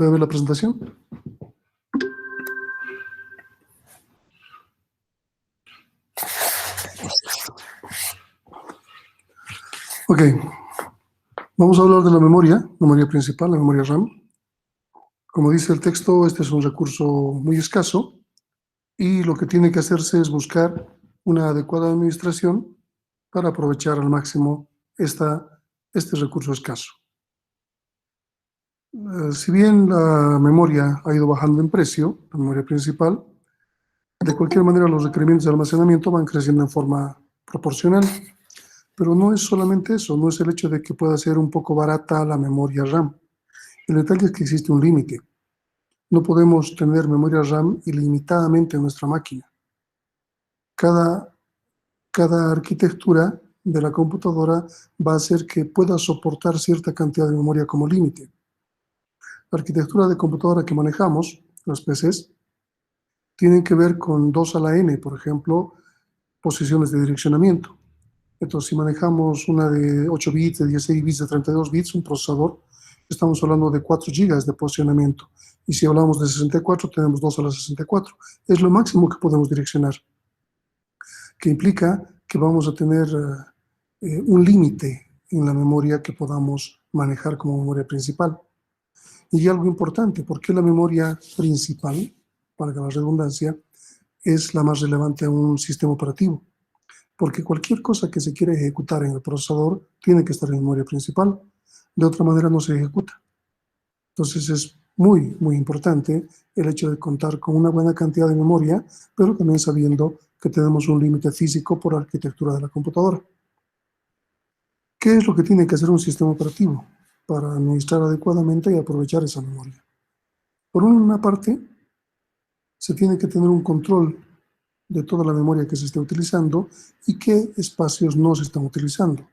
¿Puede ver la presentación? Ok, vamos a hablar de la memoria principal, la memoria RAM. Como dice el texto, este es un recurso muy escaso y lo que tiene que hacerse es buscar una adecuada administración para aprovechar al máximo este recurso escaso. Si bien la memoria ha ido bajando en precio, la memoria principal, de cualquier manera los requerimientos de almacenamiento van creciendo en forma proporcional. Pero no es solamente eso, no es el hecho de que pueda ser un poco barata la memoria RAM. El detalle es que existe un límite. No podemos tener memoria RAM ilimitadamente en nuestra máquina. Cada arquitectura de la computadora va a hacer que pueda soportar cierta cantidad de memoria como límite. La arquitectura de computadora que manejamos, los PCs, tienen que ver con 2 a la n, por ejemplo, posiciones de direccionamiento. Entonces, si manejamos una de 8 bits, de 16 bits, de 32 bits, un procesador, estamos hablando de 4 gigas de posicionamiento. Y si hablamos de 64, tenemos 2 a la 64. Es lo máximo que podemos direccionar, que implica que vamos a tener un límite en la memoria que podamos manejar como memoria principal. Y algo importante, ¿por qué la memoria principal, para que la redundancia, es la más relevante en un sistema operativo? Porque cualquier cosa que se quiera ejecutar en el procesador tiene que estar en memoria principal. De otra manera no se ejecuta. Entonces es muy, muy importante el hecho de contar con una buena cantidad de memoria, pero también sabiendo que tenemos un límite físico por arquitectura de la computadora. ¿Qué es lo que tiene que hacer un sistema operativo para administrar adecuadamente y aprovechar esa memoria? Por una parte, se tiene que tener un control de toda la memoria que se esté utilizando y qué espacios no se están utilizando.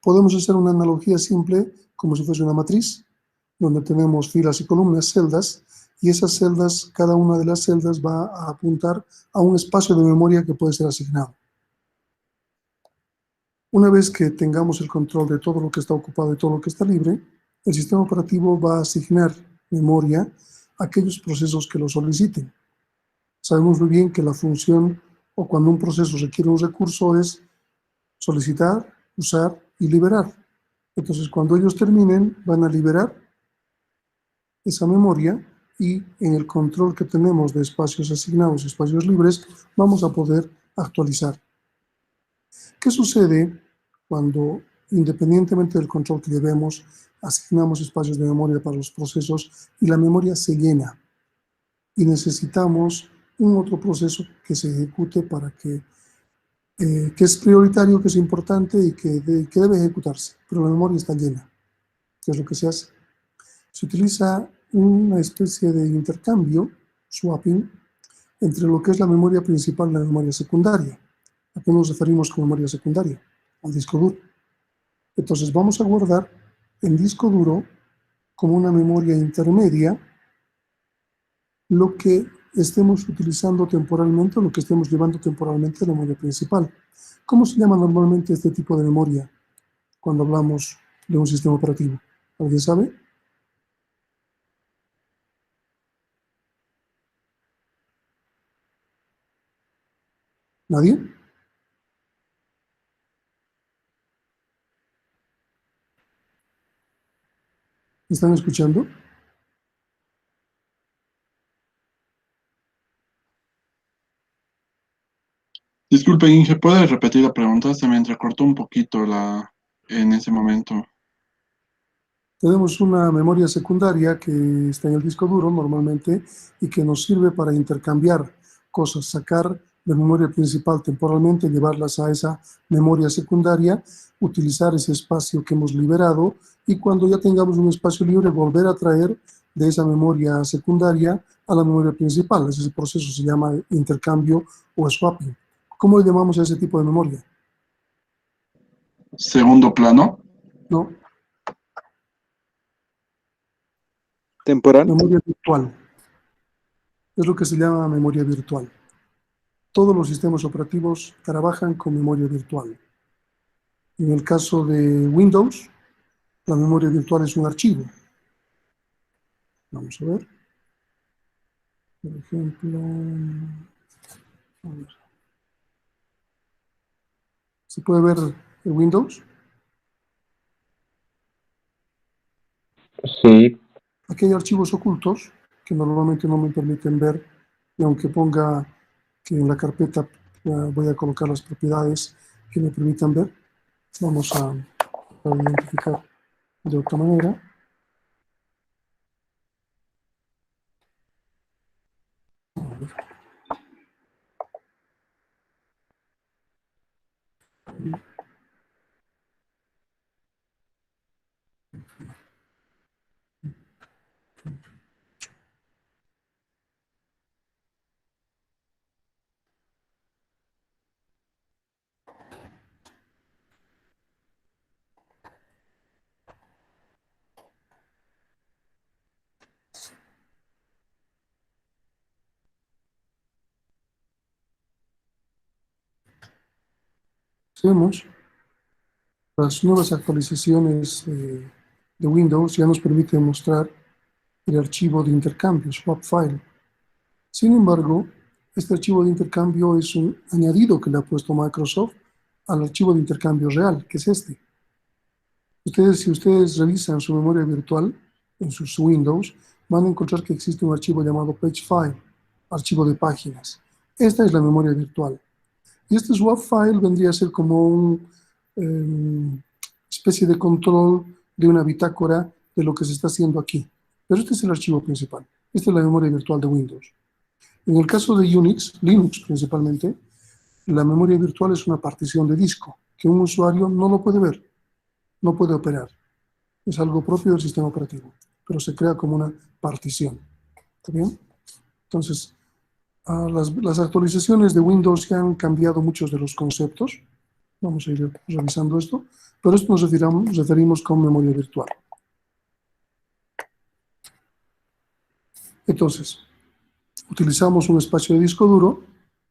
Podemos hacer una analogía simple como si fuese una matriz, donde tenemos filas y columnas, celdas, y esas celdas, cada una de las celdas va a apuntar a un espacio de memoria que puede ser asignado. Una vez que tengamos el control de todo lo que está ocupado y todo lo que está libre, el sistema operativo va a asignar memoria a aquellos procesos que lo soliciten. Sabemos muy bien que la función o cuando un proceso requiere un recurso es solicitar, usar y liberar. Entonces, cuando ellos terminen, van a liberar esa memoria y en el control que tenemos de espacios asignados, espacios libres, vamos a poder actualizar. ¿Qué sucede cuando, independientemente del control que llevemos, asignamos espacios de memoria para los procesos y la memoria se llena y necesitamos un otro proceso que se ejecute para que es prioritario, que es importante y que debe ejecutarse, pero la memoria está llena? ¿Qué es lo que se hace? Se utiliza una especie de intercambio, swapping, entre lo que es la memoria principal y la memoria secundaria. ¿A qué nos referimos con memoria secundaria? Al disco duro. Entonces vamos a guardar en disco duro como una memoria intermedia lo que estemos utilizando temporalmente o lo que estemos llevando temporalmente de la memoria principal. ¿Cómo se llama normalmente este tipo de memoria cuando hablamos de un sistema operativo? ¿Alguien sabe? ¿Nadie? ¿Me están escuchando? Disculpe, Inge, ¿puede repetir la pregunta? Se me entrecortó un poquito en ese momento. Tenemos una memoria secundaria que está en el disco duro normalmente y que nos sirve para intercambiar cosas, sacar de memoria principal temporalmente, llevarlas a esa memoria secundaria, utilizar ese espacio que hemos liberado y cuando ya tengamos un espacio libre volver a traer de esa memoria secundaria a la memoria principal. Ese proceso se llama intercambio o swapping. ¿Cómo le llamamos a ese tipo de memoria? Segundo plano. No, Temporal. memoria virtual. Es lo que se llama memoria virtual. Todos los sistemas operativos trabajan con memoria virtual. En el caso de Windows, la memoria virtual es un archivo. Vamos a ver. Por ejemplo, a ver. ¿Se puede ver el Windows? Sí, Aquí hay archivos ocultos que normalmente no me permiten ver, y aunque ponga que en la carpeta voy a colocar las propiedades que me permitan ver, vamos a identificar de otra manera. Si vemos, las nuevas actualizaciones de Windows ya nos permiten mostrar el archivo de intercambio, swap file. Sin embargo, este archivo de intercambio es un añadido que le ha puesto Microsoft al archivo de intercambio real, que es este. Si ustedes revisan su memoria virtual en sus Windows, van a encontrar que existe un archivo llamado page file, archivo de páginas. Esta es la memoria virtual. Y este swap file vendría a ser como una especie de control de una bitácora de lo que se está haciendo aquí. Pero este es el archivo principal. Esta es la memoria virtual de Windows. En el caso de Unix, Linux principalmente, la memoria virtual es una partición de disco que un usuario no lo puede ver, no puede operar. Es algo propio del sistema operativo, pero se crea como una partición. ¿Está bien? Entonces, las actualizaciones de Windows ya han cambiado muchos de los conceptos. Vamos a ir revisando esto, pero esto nos referimos con memoria virtual. Entonces, utilizamos un espacio de disco duro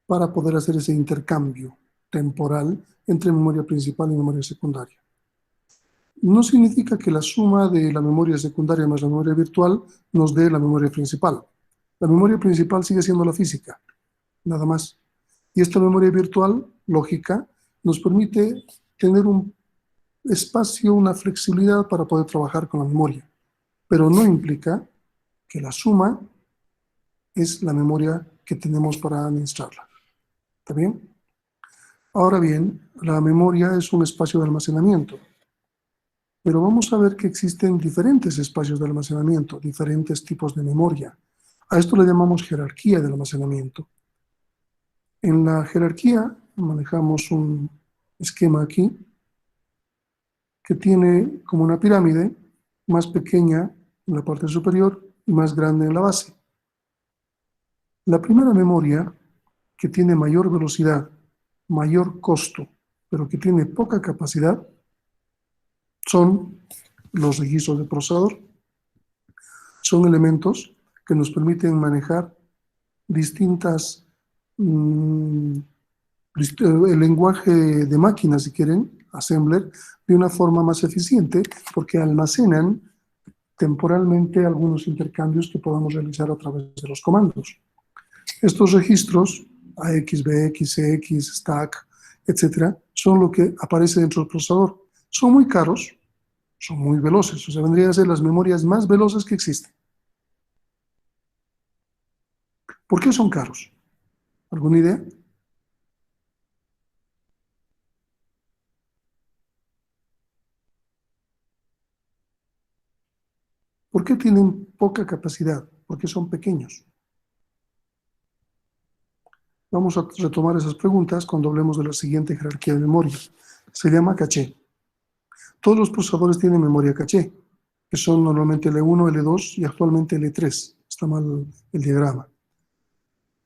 para poder hacer ese intercambio temporal entre memoria principal y memoria secundaria. No significa que la suma de la memoria secundaria más la memoria virtual nos dé la memoria principal. La memoria principal sigue siendo la física, nada más. Y esta memoria virtual, lógica, nos permite tener un espacio, una flexibilidad para poder trabajar con la memoria, pero no implica que la suma es la memoria que tenemos para administrarla. ¿Está bien? Ahora bien, la memoria es un espacio de almacenamiento, pero vamos a ver que existen diferentes espacios de almacenamiento, diferentes tipos de memoria. A esto le llamamos jerarquía del almacenamiento. En la jerarquía manejamos un esquema aquí que tiene como una pirámide más pequeña en la parte superior y más grande en la base. La primera memoria, que tiene mayor velocidad, mayor costo, pero que tiene poca capacidad, son los registros de procesador. Son elementos que nos permiten manejar distintas, el lenguaje de máquina, si quieren, assembler, de una forma más eficiente, porque almacenan temporalmente algunos intercambios que podamos realizar a través de los comandos. Estos registros, AX, BX, CX, stack, etcétera, son lo que aparece dentro del procesador. Son muy caros, son muy veloces, o sea, vendrían a ser las memorias más veloces que existen. ¿Por qué son caros? ¿Alguna idea? ¿Por qué tienen poca capacidad? Porque son pequeños. Vamos a retomar esas preguntas cuando hablemos de la siguiente jerarquía de memoria. Se llama caché. Todos los procesadores tienen memoria caché, que son normalmente L1, L2 y actualmente L3. Está mal el diagrama.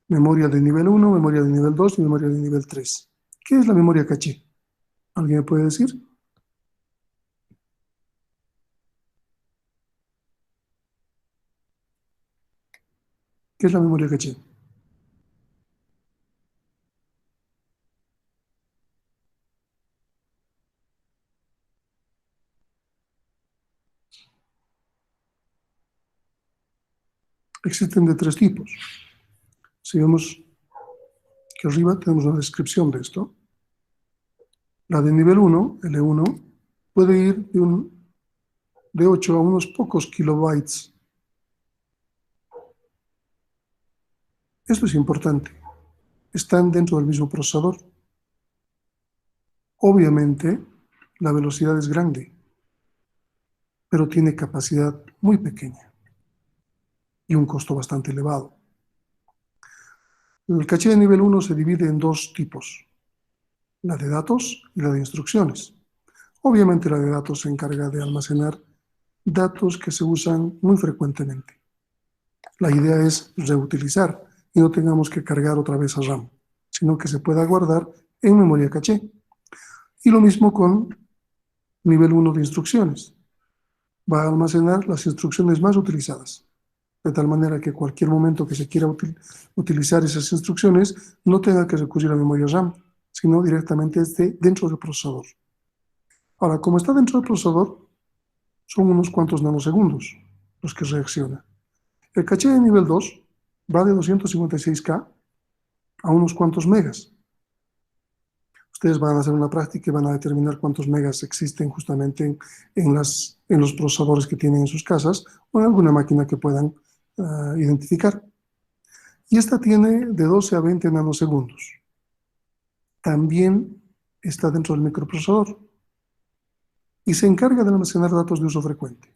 Memoria de nivel 1, memoria de nivel 2 y memoria de nivel 3. ¿Qué es la memoria caché? ¿Alguien me puede decir? ¿Qué es la memoria caché? existen de tres tipos. Si vemos que arriba tenemos una descripción de esto. La de nivel 1, L1, puede ir de 8 a unos pocos kilobytes. Esto es importante. Están dentro del mismo procesador. Obviamente, la velocidad es grande, pero tiene capacidad muy pequeña y un costo bastante elevado. El caché de nivel 1 se divide en dos tipos, la de datos y la de instrucciones. Obviamente la de datos se encarga de almacenar datos que se usan muy frecuentemente. La idea es reutilizar y no tengamos que cargar otra vez a RAM, sino que se pueda guardar en memoria caché. Y lo mismo con nivel 1 de instrucciones. Va a almacenar las instrucciones más utilizadas, de tal manera que cualquier momento que se quiera utilizar esas instrucciones no tenga que recurrir a memoria RAM, sino directamente dentro del procesador. Ahora, como está dentro del procesador, son unos cuantos nanosegundos los que reacciona. El caché de nivel 2 va de 256K a unos cuantos megas. Ustedes van a hacer una práctica y van a determinar cuántos megas existen justamente en los procesadores que tienen en sus casas o en alguna máquina que puedan identificar. Y esta tiene de 12 a 20 nanosegundos. También está dentro del microprocesador y se encarga de almacenar datos de uso frecuente,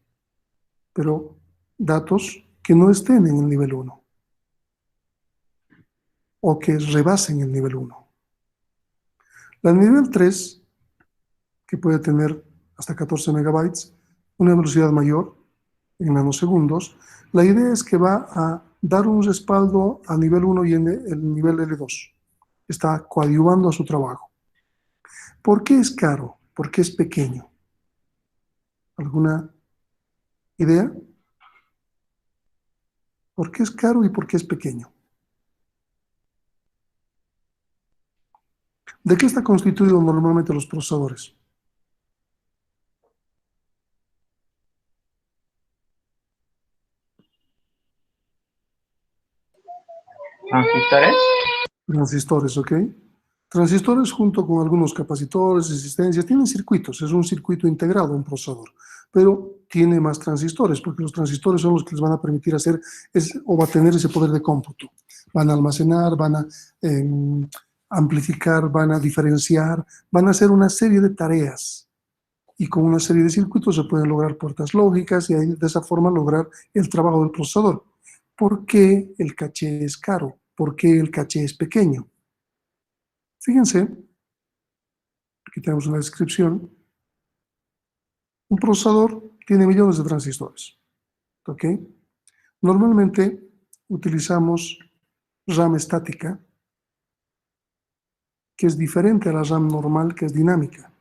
pero datos que no estén en el nivel 1 o que rebasen el nivel 1. La nivel 3, que puede tener hasta 14 megabytes, una velocidad mayor en nanosegundos, la idea es que va a dar un respaldo a nivel 1 y en el nivel L2. Está coadyuvando a su trabajo. ¿Por qué es caro? ¿Por qué es pequeño? ¿Alguna idea? ¿Por qué es caro y por qué es pequeño? ¿De qué está constituido normalmente los procesadores? ¿Transistores? Transistores, ¿ok? Transistores junto con algunos capacitores, resistencias, tienen circuitos, es un circuito integrado, un procesador, pero tiene más transistores, porque los transistores son los que les van a permitir hacer, o va a tener ese poder de cómputo. Van a almacenar, van a amplificar, van a diferenciar, van a hacer una serie de tareas. Y con una serie de circuitos se pueden lograr puertas lógicas y de esa forma lograr el trabajo del procesador. ¿Por qué el caché es caro? ¿Por qué el caché es pequeño? Fíjense, aquí tenemos una descripción. Un procesador tiene millones de transistores, ¿ok? Normalmente utilizamos RAM estática, que es diferente a la RAM normal, que es dinámica.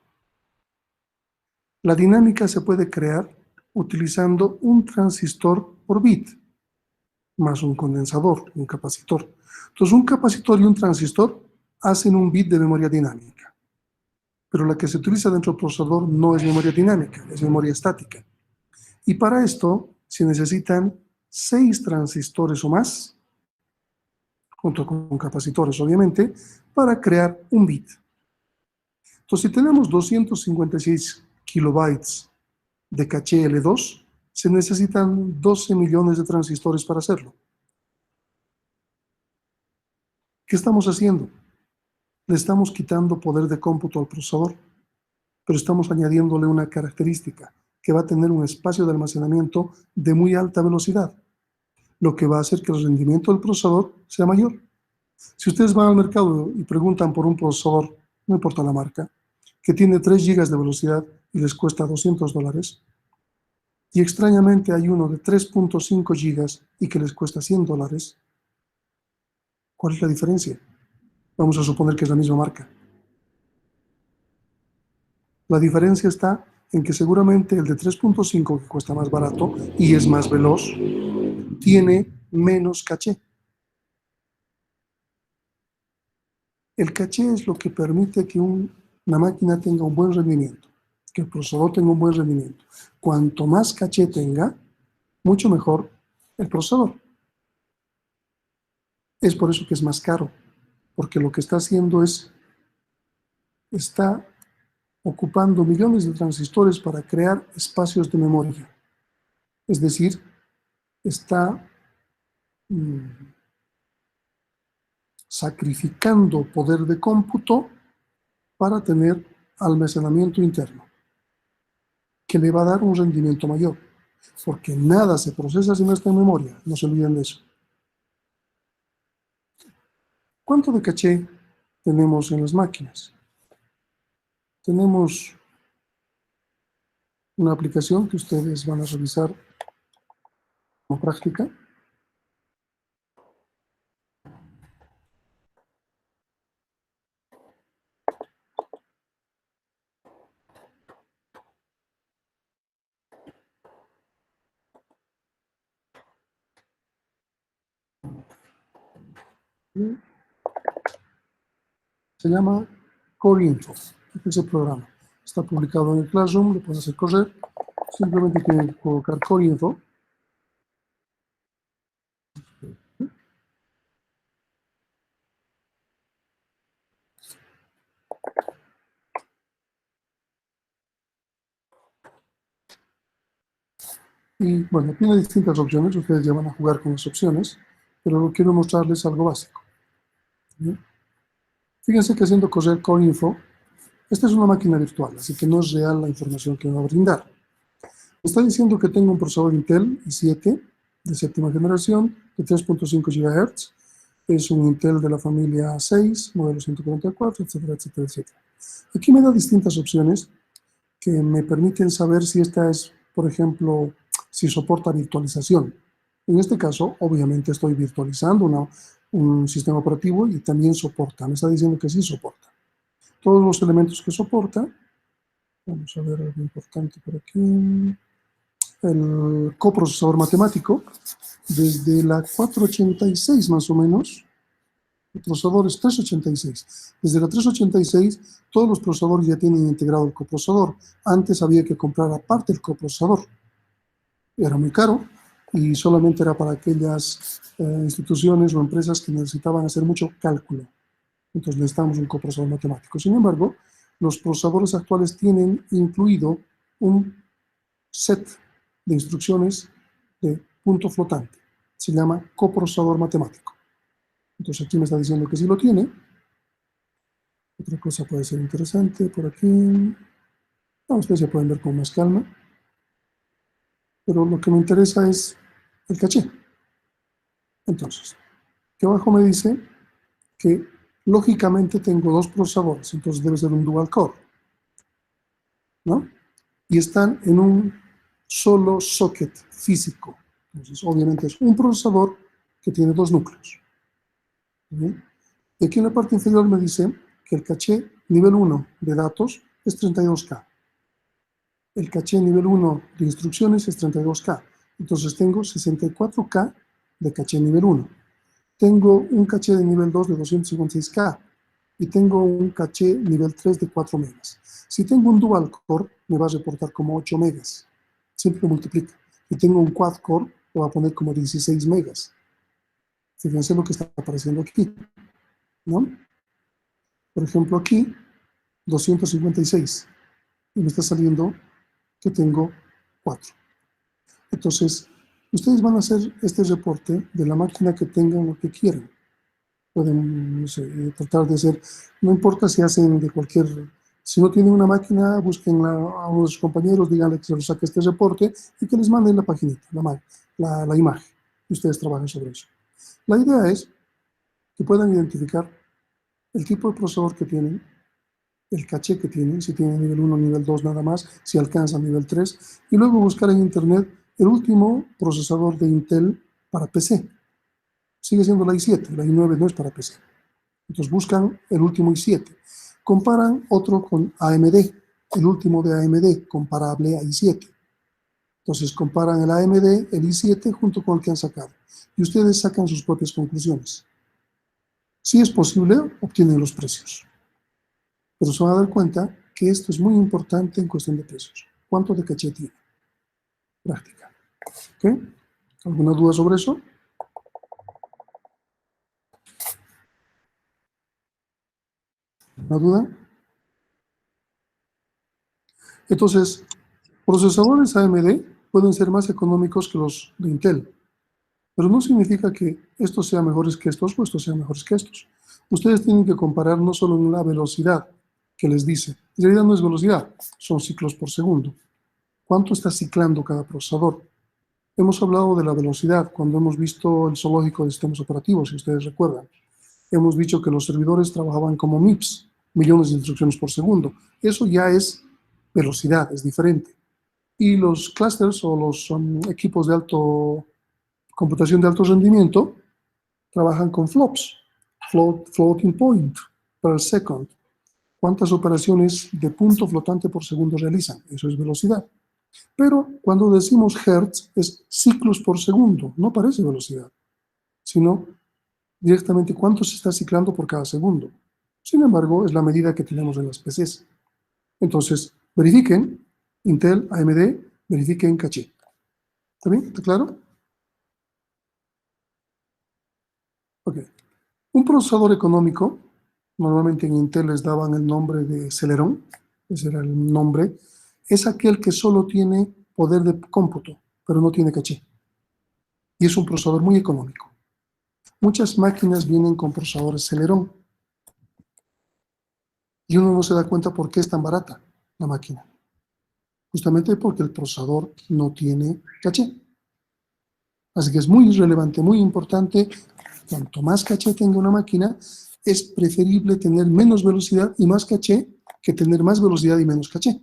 La dinámica se puede crear utilizando un transistor por bit, más un condensador, un capacitor. Entonces, un capacitor y un transistor hacen un bit de memoria dinámica. Pero la que se utiliza dentro del procesador no es memoria dinámica, es memoria estática. Y para esto se necesitan 6 transistores o más, junto con capacitores obviamente, para crear un bit. Entonces, si tenemos 256 kilobytes de caché L2, se necesitan 12 millones de transistores para hacerlo. ¿Qué estamos haciendo? Le estamos quitando poder de cómputo al procesador, pero estamos añadiéndole una característica que va a tener un espacio de almacenamiento de muy alta velocidad, lo que va a hacer que el rendimiento del procesador sea mayor. Si ustedes van al mercado y preguntan por un procesador, no importa la marca, que tiene 3 GB de velocidad y les cuesta $200, y extrañamente hay uno de 3.5 GB y que les cuesta $100, ¿cuál es la diferencia? Vamos a suponer que es la misma marca. La diferencia está en que seguramente el de 3.5, que cuesta más barato y es más veloz, tiene menos caché. El caché es lo que permite que una máquina tenga un buen rendimiento, que el procesador tenga un buen rendimiento. Cuanto más caché tenga, mucho mejor el procesador. Es por eso que es más caro, porque lo que está haciendo es, está ocupando millones de transistores para crear espacios de memoria. Es decir, está sacrificando poder de cómputo para tener almacenamiento interno, que le va a dar un rendimiento mayor, porque nada se procesa si no está en memoria, no se olviden de eso. ¿Cuánto de caché tenemos en las máquinas? Tenemos una aplicación que ustedes van a revisar como práctica. Se llama Core Info. Este es el programa. Está publicado en el Classroom, lo pueden hacer correr. Simplemente tienen que colocar Core Info. Y bueno, tiene distintas opciones. Ustedes ya van a jugar con las opciones, pero quiero mostrarles algo básico. ¿Bien? Fíjense que haciendo correr Core Info, esta es una máquina virtual, así que no es real la información que me va a brindar. Me está diciendo que tengo un procesador Intel i7 de séptima generación de 3.5 GHz. Es un Intel de la familia 6, modelo 144, etcétera, etcétera, etcétera. Aquí me da distintas opciones que me permiten saber si esta es, por ejemplo, si soporta virtualización. En este caso, obviamente estoy virtualizando un sistema operativo y también soporta. Me está diciendo que sí soporta. Todos los elementos que soporta. Vamos a ver algo importante por aquí. El coprocesador matemático, desde la 486 más o menos, el procesador es 386. Desde la 386, todos los procesadores ya tienen integrado el coprocesador. Antes había que comprar aparte el coprocesador. Era muy caro y solamente era para aquellas instituciones o empresas que necesitaban hacer mucho cálculo. Entonces necesitamos un coprocesador matemático. Sin embargo, los procesadores actuales tienen incluido un set de instrucciones de punto flotante. Se llama coprocesador matemático. Entonces aquí me está diciendo que sí lo tiene. Otra cosa puede ser interesante por aquí. No, ustedes ya pueden ver con más calma. Pero lo que me interesa es el caché. Entonces, aquí abajo me dice que lógicamente tengo dos procesadores, entonces debe ser un dual core, ¿no? Y están en un solo socket físico. Entonces, obviamente es un procesador que tiene dos núcleos. ¿Bien? Y aquí en la parte inferior me dice que el caché nivel 1 de datos es 32K. El caché nivel 1 de instrucciones es 32K. Entonces tengo 64K de caché nivel 1. Tengo un caché de nivel 2 de 256K. Y tengo un caché nivel 3 de 4 megas. Si tengo un dual core, me va a reportar como 8 megas. Siempre multiplica. Si tengo un quad core, lo va a poner como 16 megas. Fíjense lo que está apareciendo aquí, ¿no? Por ejemplo, aquí, 256. Y me está saliendo que tengo 4. Entonces, ustedes van a hacer este reporte de la máquina que tengan lo que quieran. Pueden, no sé, tratar de hacer, no importa si hacen de cualquier, si no tienen una máquina, busquen a uno de sus compañeros, díganle que se los saque este reporte y que les manden la paginita, la imagen. Y ustedes trabajen sobre eso. La idea es que puedan identificar el tipo de procesador que tienen, el caché que tienen, si tienen nivel 1, nivel 2 nada más, si alcanzan nivel 3, y luego buscar en internet el último procesador de Intel para PC. Sigue siendo la i7, la i9 no es para PC. Entonces buscan el último i7. Comparan otro con AMD, el último de AMD, comparable a i7. Entonces comparan el AMD, el i7, junto con el que han sacado. Y ustedes sacan sus propias conclusiones. Si es posible, obtienen los precios. Pero se van a dar cuenta que esto es muy importante en cuestión de precios. ¿Cuánto de caché tiene? Práctica. ¿Okay? ¿Alguna duda sobre eso? ¿No duda? Entonces, procesadores AMD pueden ser más económicos que los de Intel, pero no significa que estos sean mejores que estos o estos sean mejores que estos. Ustedes tienen que comparar no solo en la velocidad que les dice. En realidad no es velocidad, son ciclos por segundo. ¿Cuánto está ciclando cada procesador? Hemos hablado de la velocidad cuando hemos visto el zoológico de sistemas operativos, si ustedes recuerdan. Hemos dicho que los servidores trabajaban como MIPS, millones de instrucciones por segundo. Eso ya es velocidad, es diferente. Y los clusters o los equipos de computación de alto rendimiento trabajan con flops, floating point per second. ¿Cuántas operaciones de punto flotante por segundo realizan? Eso es velocidad. Pero cuando decimos hertz es ciclos por segundo, no parece velocidad, sino directamente cuánto se está ciclando por cada segundo. Sin embargo, es la medida que tenemos en las PCs. Entonces, verifiquen Intel, AMD, verifiquen caché. ¿Está bien? ¿Está claro? Ok. Un procesador económico, normalmente en Intel les daban el nombre de Celeron, ese era el nombre, es aquel que solo tiene poder de cómputo, pero no tiene caché. Y es un procesador muy económico. Muchas máquinas vienen con procesadores Celeron. Y uno no se da cuenta por qué es tan barata la máquina. Justamente porque el procesador no tiene caché. Así que es muy relevante, muy importante. Cuanto más caché tenga una máquina, es preferible tener menos velocidad y más caché que tener más velocidad y menos caché.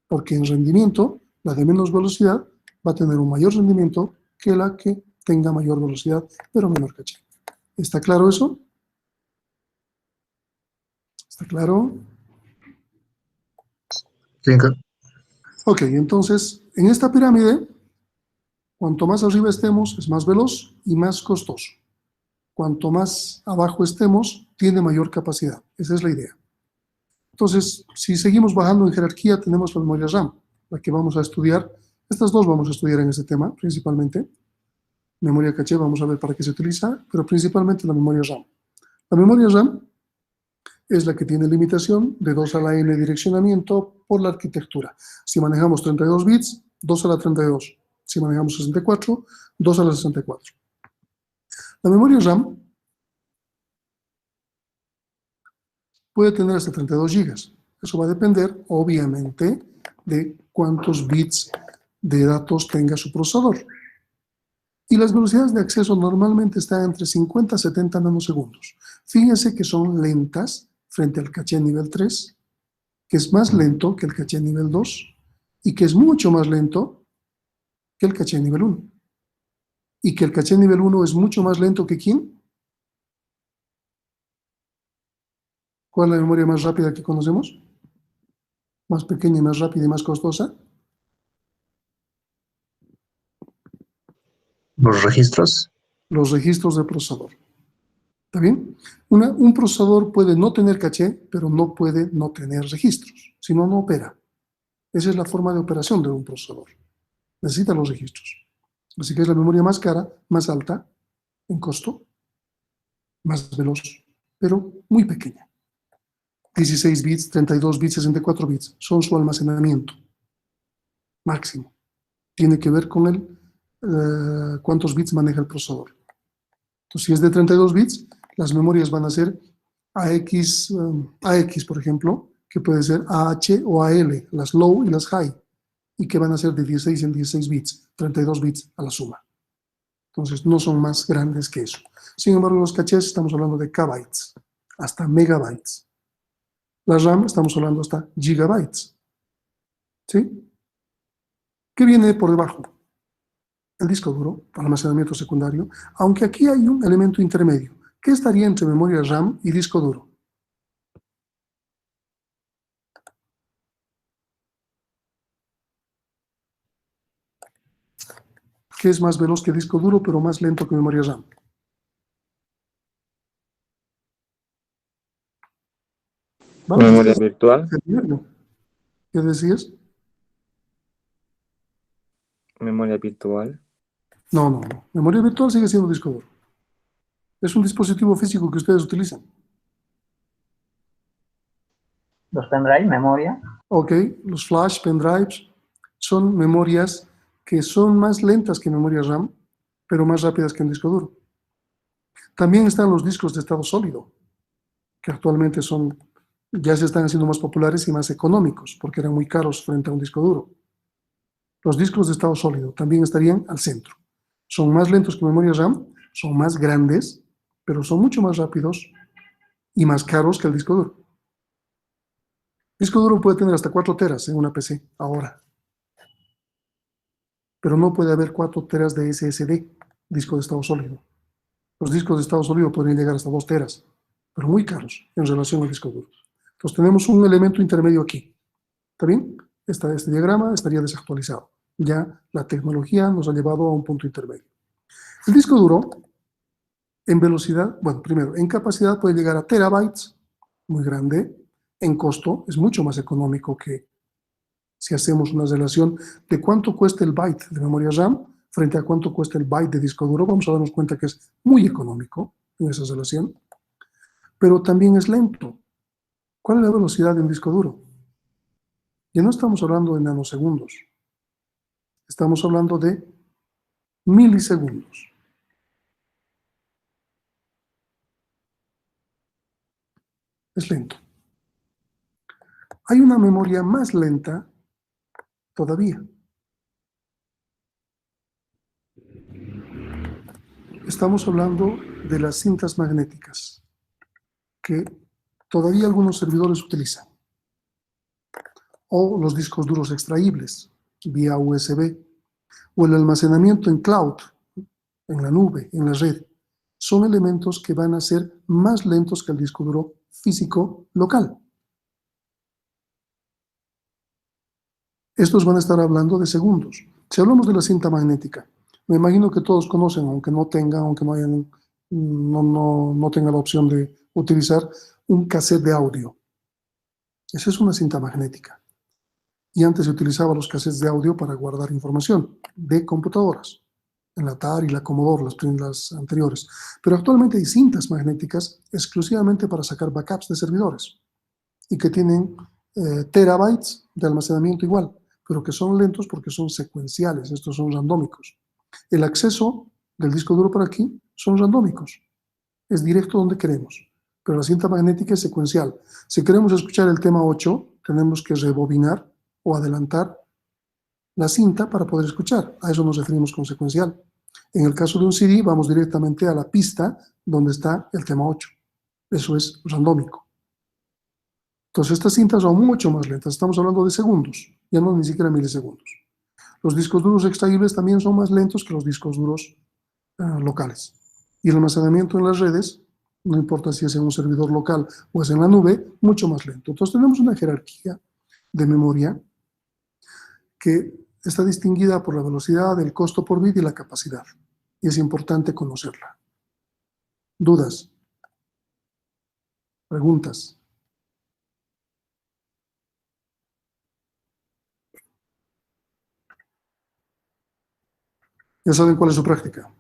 Porque en rendimiento, la de menos velocidad va a tener un mayor rendimiento que la que tenga mayor velocidad, pero menor caché. ¿Está claro eso? ¿Está claro? Sí, Ok, entonces, en esta pirámide, cuanto más arriba estemos, es más veloz y más costoso. Cuanto más abajo estemos, tiene mayor capacidad. Esa es la idea. Entonces, si seguimos bajando en jerarquía, tenemos la memoria RAM, la que vamos a estudiar. Estas dos vamos a estudiar en este tema, principalmente. Memoria caché, vamos a ver para qué se utiliza, pero principalmente la memoria RAM. La memoria RAM es la que tiene limitación de 2 a la n direccionamiento por la arquitectura. Si manejamos 32 bits, 2 a la 32. Si manejamos 64, 2 a la 64. La memoria RAM puede tener hasta 32 gigas. Eso va a depender, obviamente, de cuántos bits de datos tenga su procesador. Y las velocidades de acceso normalmente están entre 50 a 70 nanosegundos. Fíjense que son lentas frente al caché nivel 3, que es más lento que el caché nivel 2 y que es mucho más lento que el caché nivel 1. Y que el caché nivel 1 es mucho más lento que ¿quién? ¿Cuál es la memoria más rápida que conocemos? Más pequeña y más rápida y más costosa. los registros. Los registros de procesador. ¿Está bien? Un procesador puede no tener caché, pero no puede no tener registros. Si no, no opera. Esa es la forma de operación de un procesador. Necesita los registros. Así que es la memoria más cara, más alta en costo, más veloz, pero muy pequeña. 16 bits, 32 bits, 64 bits son su almacenamiento máximo. Tiene que ver con cuántos bits maneja el procesador. Entonces, si es de 32 bits, las memorias van a ser AX, por ejemplo, que puede ser AH o AL, las low y las high, y que van a ser de 16 en 16 bits, 32 bits a la suma. Entonces, no son más grandes que eso. Sin embargo, en los cachés estamos hablando de kbytes, hasta megabytes. La RAM estamos hablando hasta gigabytes. ¿Sí? ¿Qué viene por debajo? El disco duro, almacenamiento secundario, aunque aquí hay un elemento intermedio. ¿Qué estaría entre memoria RAM y disco duro? ¿Qué es más veloz que disco duro, pero más lento que memoria RAM? ¿Vamos? Memoria virtual. ¿Qué decías? Memoria virtual. No, no, no. Memoria virtual sigue siendo disco duro. Es un dispositivo físico que ustedes utilizan. Los pendrive, memoria. Ok, los flash, pendrives, son memorias que son más lentas que memoria RAM, pero más rápidas que un disco duro. También están los discos de estado sólido, que actualmente ya se están haciendo más populares y más económicos, porque eran muy caros frente a un disco duro. Los discos de estado sólido también estarían al centro. Son más lentos que memoria RAM, son más grandes, pero son mucho más rápidos y más caros que el disco duro. El disco duro puede tener hasta 4 teras en una PC ahora, pero no puede haber 4 teras de SSD, disco de estado sólido. Los discos de estado sólido podrían llegar hasta 2 teras, pero muy caros en relación al disco duro. Entonces tenemos un elemento intermedio aquí. ¿Está bien? Este diagrama estaría desactualizado. Ya la tecnología nos ha llevado a un punto intermedio. El disco duro, en velocidad, bueno, primero, en capacidad puede llegar a terabytes, muy grande. En costo es mucho más económico que si hacemos una relación de cuánto cuesta el byte de memoria RAM frente a cuánto cuesta el byte de disco duro. Vamos a darnos cuenta que es muy económico en esa relación, pero también es lento. ¿Cuál es la velocidad de un disco duro? Ya no estamos hablando de nanosegundos, estamos hablando de milisegundos. Es lento. Hay una memoria más lenta todavía. Estamos hablando de las cintas magnéticas, que todavía algunos servidores utilizan, o los discos duros extraíbles vía USB, o el almacenamiento en cloud, en la nube, en la red. Son elementos que van a ser más lentos que el disco duro físico local. Estos van a estar hablando de segundos. Si hablamos de la cinta magnética, me imagino que todos conocen, aunque no tengan, aunque no hayan, no tengan la opción de utilizar un cassette de audio. Esa es una cinta magnética. Y antes se utilizaba los cassettes de audio para guardar información de computadoras, en la Atari y la Commodore, las anteriores. Pero actualmente hay cintas magnéticas exclusivamente para sacar backups de servidores y que tienen terabytes de almacenamiento igual, pero que son lentos porque son secuenciales, estos son randómicos. El acceso del disco duro por aquí son randómicos, es directo donde queremos, pero la cinta magnética es secuencial. Si queremos escuchar el tema 8, tenemos que rebobinar o adelantar la cinta para poder escuchar. A eso nos referimos con secuencial. En el caso de un CD, vamos directamente a la pista donde está el tema 8. Eso es randómico. Entonces, estas cintas son mucho más lentas. Estamos hablando de segundos, ya no ni siquiera milisegundos. Los discos duros extraíbles también son más lentos que los discos duros locales. Y el almacenamiento en las redes, no importa si es en un servidor local o es en la nube, mucho más lento. Entonces, tenemos una jerarquía de memoria que está distinguida por la velocidad, el costo por bit y la capacidad. Y es importante conocerla. ¿Dudas? ¿Preguntas? Ya saben cuál es su práctica.